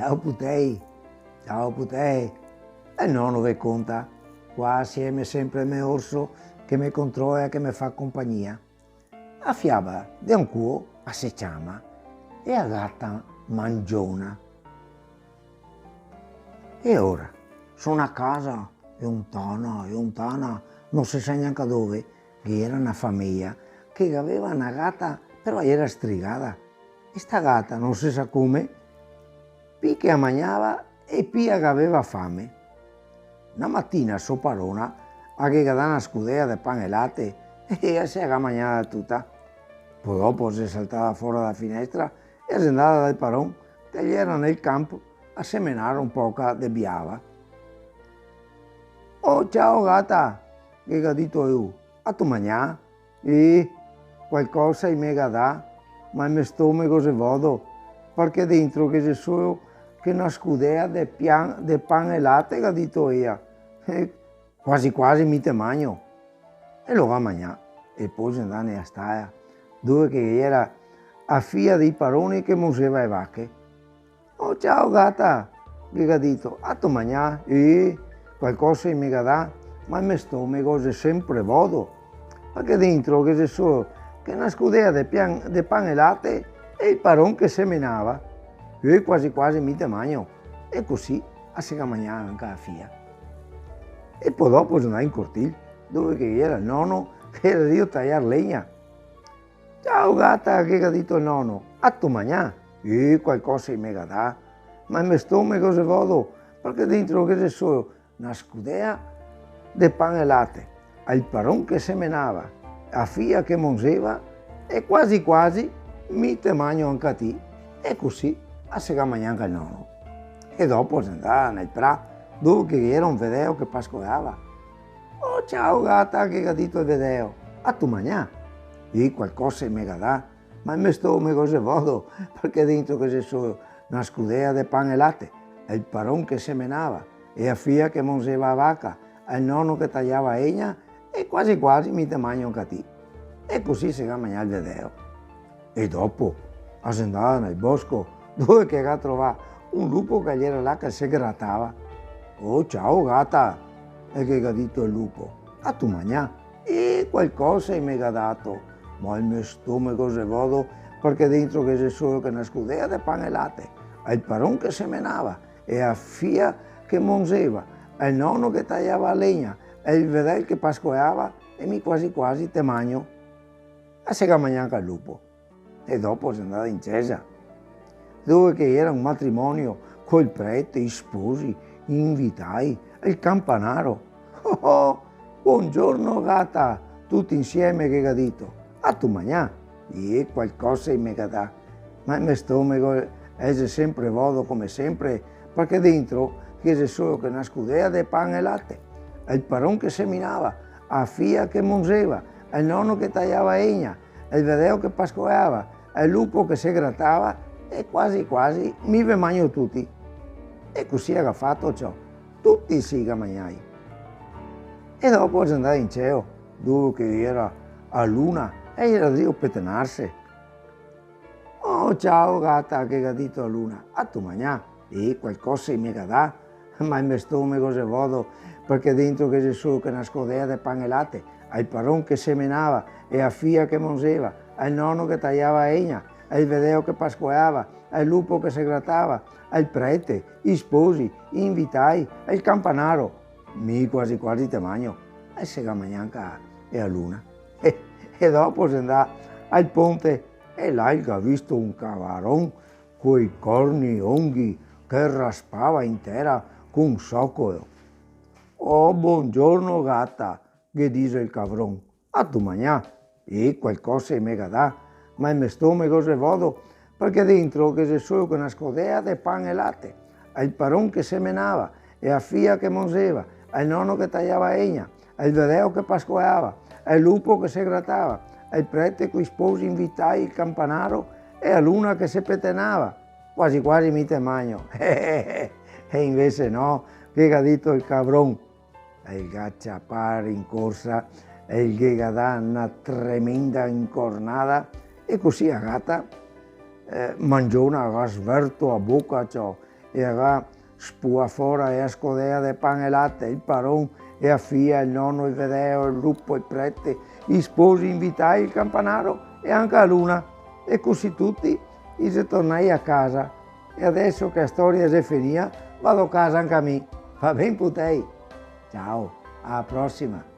Ciao Putei. E il nonno vi conta, qua assieme sempre a me orso che mi controlla e che mi fa compagnia. A fiaba di un cuo a se chiama e a gatta mangiona. E ora sono a casa e lontana, non si sa neanche dove, che era una famiglia che aveva una gatta, però era strigata. E sta gatta non si sa come, più che mangiava e più che aveva fame. Una mattina sua padrona aveva dato una scudella di pane e latte e si era mangiata tutta. Poi dopo si è saltata fuori dalla finestra e è andata dal padrone che gli era nel campo a seminare un po' di biava. Oh, ciao gatta, che ho detto io, a tu mangiare? E qualcosa in me dà, ma il mio stomaco si vado, perché dentro che c'è solo che una scudella di pane e latte che ho detto io. E quasi quasi mi te magno. E lo va a mangiare. E poi si andava nella stalla, dove che era a figlia dei padroni che mungeva le vacche. Oh, ciao gatta, che ho detto, a tu mangiare? E qualcosa in me dà, ma il mio stomaco è sempre vuoto, perché dentro che c'è solo che una scudella di pane e latte e il padrone che seminava. E quasi quasi mi te magno. E così si è mangiata anche la figlia. E poi dopo si andava in cortile, dove che era il nonno che era lì a tagliare legna. Ciao gatta, che ha detto il nonno, a tu mangiare? E qualcosa in me dà, ma il mio stomaco si vado, perché dentro che c'è solo una scudella di pane e latte, il padrone che seminava, la figlia che mungeva e quasi quasi mi te magno anche a te. E così si è mangiato anche il nonno. E dopo si andava nel prato, dove che era un vedeo che pascolava. Oh, ciao gatta, che ha detto il vedeo, a tu mangiare? E qualcosa in me dà, ma il mio stomaco si vado, perché dentro che c'è solo una scudella di pane e latte, il padrone che seminava, e la figlia che mungeva la vacca, il nonno che tagliava legna, e quasi quasi mi te magno anche a te. E così si è mangiato il vedeo. E dopo si andava nel bosco, dove che ha trovato un lupo che era là che si grattava. Oh, ciao gatta, e che ha detto il lupo, a tu mangiare? E qualcosa mi ha dato, ma il mio stomaco si vado, perché dentro che c'è solo che una scudella di pane e latte, il padrone che seminava, e la figlia che mungeva, il nonno che tagliava la legna, e il vedel che pascolava, e mi quasi quasi te magno. E si è mangiato anche il lupo. E dopo si è andato in chiesa, dove che era un matrimonio col prete, i sposi, gli invitai, il campanaro. Oh, buongiorno gatta, tutti insieme che ha detto, a tu mangiare? E qualcosa in me dà, ma il mio stomaco è sempre vuoto come sempre, perché dentro che c'è solo che una scudella di pane e latte, il padrone che seminava, la figlia che mungeva, il nonno che tagliava legna, il vedeo che pascolava, il lupo che si grattava e quasi quasi mi ve magno tutti. E così era fatto ciò, tutti si mangiai. E dopo si andava in cielo, dove che era a luna e era lì a pettinarsi. Oh, ciao gatta, che ha detto a luna, a tu mangiare? E qualcosa in me dà, ma il mio stomaco si vado, perché dentro che c'è solo che una scodella di pane e latte, il padrone che seminava e la figlia che mungeva, il nonno che tagliava legna, il vedeo che pascolava, il lupo che si grattava, il prete, i sposi, gli invitai, il campanaro. Mi quasi quasi te magno. E si è mangiato anche a luna. E dopo si andava al ponte e là ha visto un cavaron coi corni unghi che raspava in terra con un soccolo. Oh, buongiorno gatta, che dice il cavron, a tu mangiare? E qualcosa in me dà, ma il mio stomaco si vado, perché dentro che c'è solo una scodella di pane e latte, il padrone che seminava, e la figlia che mungeva, il nonno che tagliava legna, il vedeo che pascolava, il lupo che si grattava, il prete con i sposi invitai, il campanaro e la luna che si pettinava. Quasi quasi mi te magno. E invece no, che ha detto il cavron. Il gacciapare in corsa, il che ha dato una tremenda incornata e così la gatta mangiò una sverto a bocca ciò e allora spua fuori la scodea del pane e latte, il paron e la figlia, il nonno, il vedeo, il lupo, il prete, gli sposi, invitai, il campanaro e anche la luna. E così tutti, e tornai a casa. E adesso che la storia si è finita, vado a casa anche a me. Va bene, putei? Ciao, alla prossima.